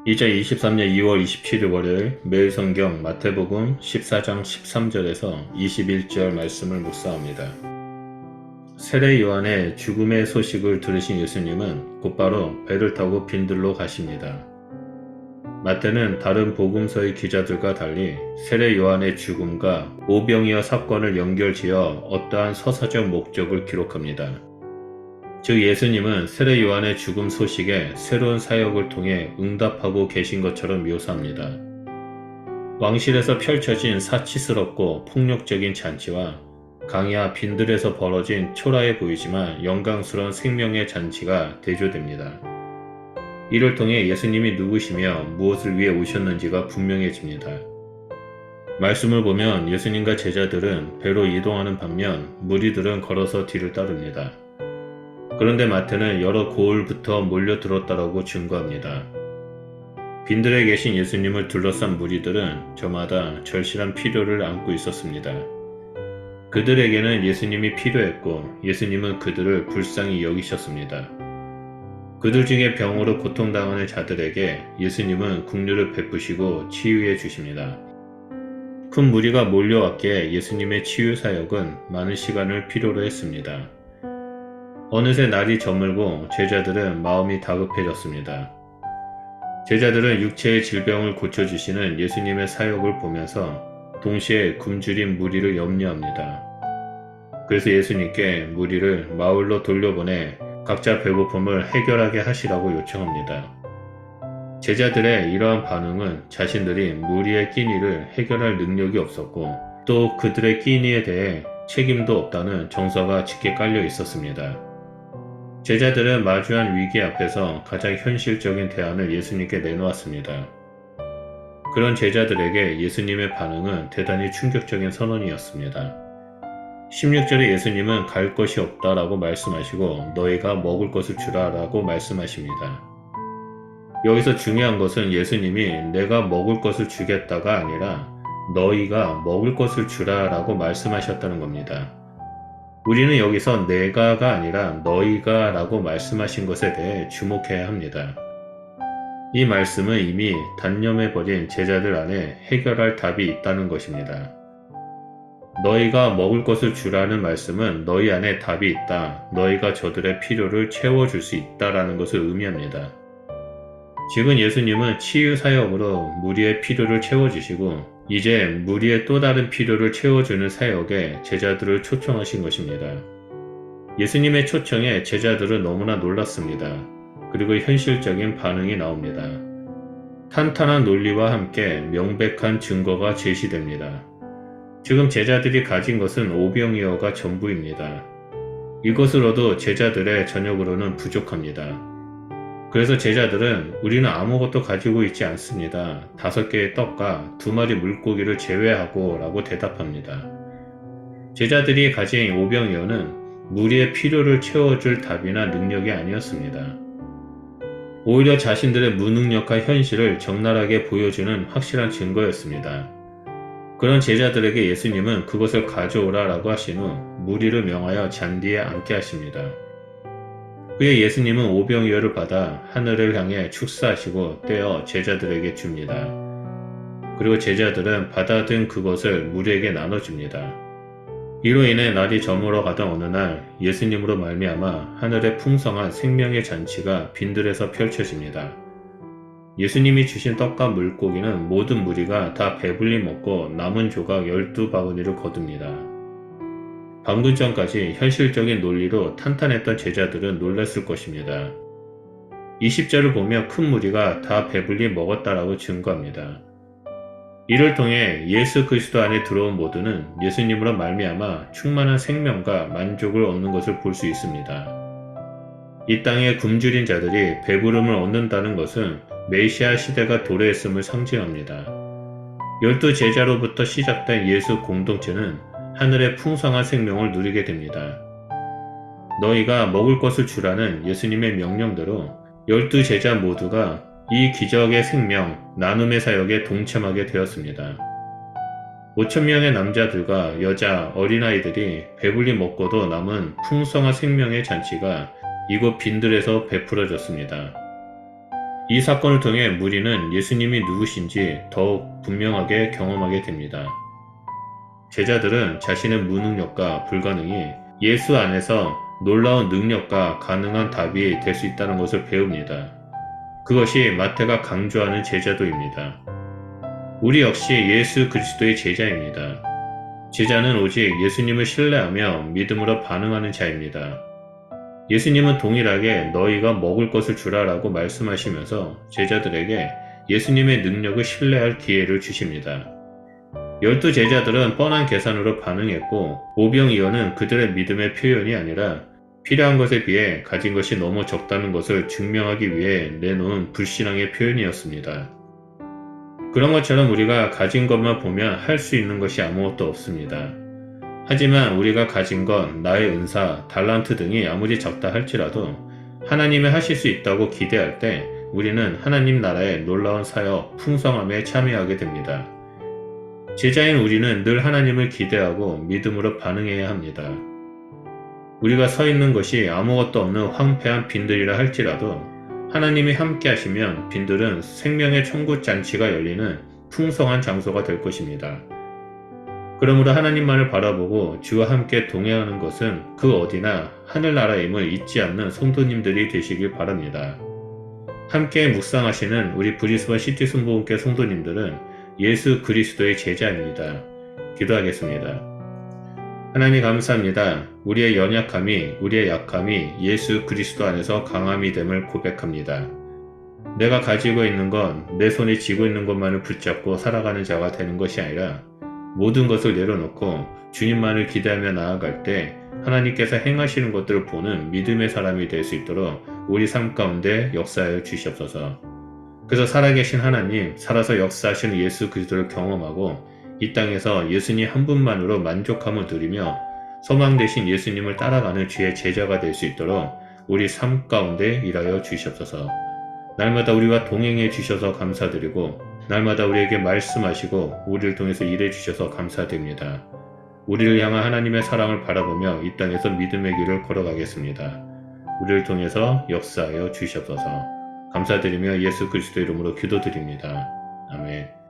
2023년 2월 27일 월요일 매일성경 마태복음 14장 13절에서 21절 말씀을 묵상합니다. 세례 요한의 죽음의 소식을 들으신 예수님은 곧바로 배를 타고 빈들로 가십니다. 마태는 다른 복음서의 기자들과 달리 세례 요한의 죽음과 오병이어 사건을 연결지어 어떠한 서사적 목적을 기록합니다. 즉 예수님은 세례 요한의 죽음 소식에 새로운 사역을 통해 응답하고 계신 것처럼 묘사합니다. 왕실에서 펼쳐진 사치스럽고 폭력적인 잔치와 강야 빈들에서 벌어진 초라해 보이지만 영광스러운 생명의 잔치가 대조됩니다. 이를 통해 예수님이 누구시며 무엇을 위해 오셨는지가 분명해집니다. 말씀을 보면 예수님과 제자들은 배로 이동하는 반면 무리들은 걸어서 뒤를 따릅니다. 그런데 마태는 여러 고을부터 몰려들었다라고 증거합니다. 빈들에 계신 예수님을 둘러싼 무리들은 저마다 절실한 필요를 안고 있었습니다. 그들에게는 예수님이 필요했고 예수님은 그들을 불쌍히 여기셨습니다. 그들 중에 병으로 고통당하는 자들에게 예수님은 긍휼을 베푸시고 치유해 주십니다. 큰 무리가 몰려왔기에 예수님의 치유 사역은 많은 시간을 필요로 했습니다. 어느새 날이 저물고 제자들은 마음이 다급해졌습니다. 제자들은 육체의 질병을 고쳐주시는 예수님의 사역을 보면서 동시에 굶주린 무리를 염려합니다. 그래서 예수님께 무리를 마을로 돌려보내 각자 배고픔을 해결하게 하시라고 요청합니다. 제자들의 이러한 반응은 자신들이 무리의 끼니를 해결할 능력이 없었고 또 그들의 끼니에 대해 책임도 없다는 정서가 짙게 깔려 있었습니다. 제자들은 마주한 위기 앞에서 가장 현실적인 대안을 예수님께 내놓았습니다. 그런 제자들에게 예수님의 반응은 대단히 충격적인 선언이었습니다. 16절에 예수님은 갈 것이 없다라고 말씀하시고 너희가 먹을 것을 주라 라고 말씀하십니다. 여기서 중요한 것은 예수님이 내가 먹을 것을 주겠다가 아니라 너희가 먹을 것을 주라 라고 말씀하셨다는 겁니다. 우리는 여기서 내가가 아니라 너희가 라고 말씀하신 것에 대해 주목해야 합니다. 이 말씀은 이미 단념해버린 제자들 안에 해결할 답이 있다는 것입니다. 너희가 먹을 것을 주라는 말씀은 너희 안에 답이 있다, 너희가 저들의 필요를 채워줄 수 있다라는 것을 의미합니다. 지금 예수님은 치유 사역으로 무리의 필요를 채워주시고 이제 무리의 또 다른 필요를 채워주는 사역에 제자들을 초청하신 것입니다. 예수님의 초청에 제자들은 너무나 놀랐습니다. 그리고 현실적인 반응이 나옵니다. 탄탄한 논리와 함께 명백한 증거가 제시됩니다. 지금 제자들이 가진 것은 오병이어가 전부입니다. 이것으로도 제자들의 저녁으로는 부족합니다. 그래서 제자들은 우리는 아무것도 가지고 있지 않습니다. 5개의 떡과 2마리 물고기를 제외하고 라고 대답합니다. 제자들이 가진 오병이어는 무리의 필요를 채워줄 답이나 능력이 아니었습니다. 오히려 자신들의 무능력한 현실을 적나라하게 보여주는 확실한 증거였습니다. 그런 제자들에게 예수님은 그것을 가져오라 라고 하신 후 무리를 명하여 잔디에 앉게 하십니다. 그의 예수님은 오병이어를 받아 하늘을 향해 축사하시고 떼어 제자들에게 줍니다. 그리고 제자들은 받아든 그것을 무리에게 나눠줍니다. 이로 인해 날이 저물어 가던 어느 날 예수님으로 말미암아 하늘의 풍성한 생명의 잔치가 빈들에서 펼쳐집니다. 예수님이 주신 떡과 물고기는 모든 무리가 다 배불리 먹고 남은 조각 12바구니를 거둡니다. 방금 전까지 현실적인 논리로 탄탄했던 제자들은 놀랐을 것입니다. 20절을 보면 큰 무리가 다 배불리 먹었다라고 증거합니다. 이를 통해 예수 그리스도 안에 들어온 모두는 예수님으로 말미암아 충만한 생명과 만족을 얻는 것을 볼 수 있습니다. 이 땅에 굶주린 자들이 배부름을 얻는다는 것은 메시아 시대가 도래했음을 상징합니다. 12 제자로부터 시작된 예수 공동체는 하늘의 풍성한 생명을 누리게 됩니다. 너희가 먹을 것을 주라는 예수님의 명령대로 12 제자 모두가 이 기적의 생명, 나눔의 사역에 동참하게 되었습니다. 5,000명의 남자들과 여자, 어린아이들이 배불리 먹고도 남은 풍성한 생명의 잔치가 이곳 빈들에서 베풀어졌습니다. 이 사건을 통해 무리는 예수님이 누구신지 더욱 분명하게 경험하게 됩니다. 제자들은 자신의 무능력과 불가능이 예수 안에서 놀라운 능력과 가능한 답이 될 수 있다는 것을 배웁니다. 그것이 마태가 강조하는 제자도입니다. 우리 역시 예수 그리스도의 제자입니다. 제자는 오직 예수님을 신뢰하며 믿음으로 반응하는 자입니다. 예수님은 동일하게 너희가 먹을 것을 주라라고 말씀하시면서 제자들에게 예수님의 능력을 신뢰할 기회를 주십니다. 12 제자들은 뻔한 계산으로 반응했고 오병이어는 그들의 믿음의 표현이 아니라 필요한 것에 비해 가진 것이 너무 적다는 것을 증명하기 위해 내놓은 불신앙의 표현이었습니다. 그런 것처럼 우리가 가진 것만 보면 할 수 있는 것이 아무것도 없습니다. 하지만 우리가 가진 것, 나의 은사, 달란트 등이 아무리 적다 할지라도 하나님이 하실 수 있다고 기대할 때 우리는 하나님 나라의 놀라운 사역, 풍성함에 참여하게 됩니다. 제자인 우리는 늘 하나님을 기대하고 믿음으로 반응해야 합니다. 우리가 서 있는 것이 아무것도 없는 황폐한 빈들이라 할지라도 하나님이 함께 하시면 빈들은 생명의 천국잔치가 열리는 풍성한 장소가 될 것입니다. 그러므로 하나님만을 바라보고 주와 함께 동행하는 것은 그 어디나 하늘나라임을 잊지 않는 성도님들이 되시길 바랍니다. 함께 묵상하시는 우리 브리스번 시티 순복음교회 성도님들은 예수 그리스도의 제자입니다. 기도하겠습니다. 하나님 감사합니다. 우리의 연약함이, 우리의 약함이 예수 그리스도 안에서 강함이 됨을 고백합니다. 내가 가지고 있는 건 내 손에 쥐고 있는 것만을 붙잡고 살아가는 자가 되는 것이 아니라 모든 것을 내려놓고 주님만을 기대하며 나아갈 때 하나님께서 행하시는 것들을 보는 믿음의 사람이 될 수 있도록 우리 삶 가운데 역사하여 주시옵소서. 그래서 살아계신 하나님, 살아서 역사하시는 예수 그리스도를 경험하고 이 땅에서 예수님 한 분만으로 만족함을 누리며 소망 되신 예수님을 따라가는 주의 제자가 될 수 있도록 우리 삶 가운데 일하여 주시옵소서. 날마다 우리와 동행해 주셔서 감사드리고 날마다 우리에게 말씀하시고 우리를 통해서 일해 주셔서 감사드립니다. 우리를 향한 하나님의 사랑을 바라보며 이 땅에서 믿음의 길을 걸어가겠습니다. 우리를 통해서 역사하여 주시옵소서. 감사드리며 예수 그리스도 이름으로 기도드립니다. 아멘.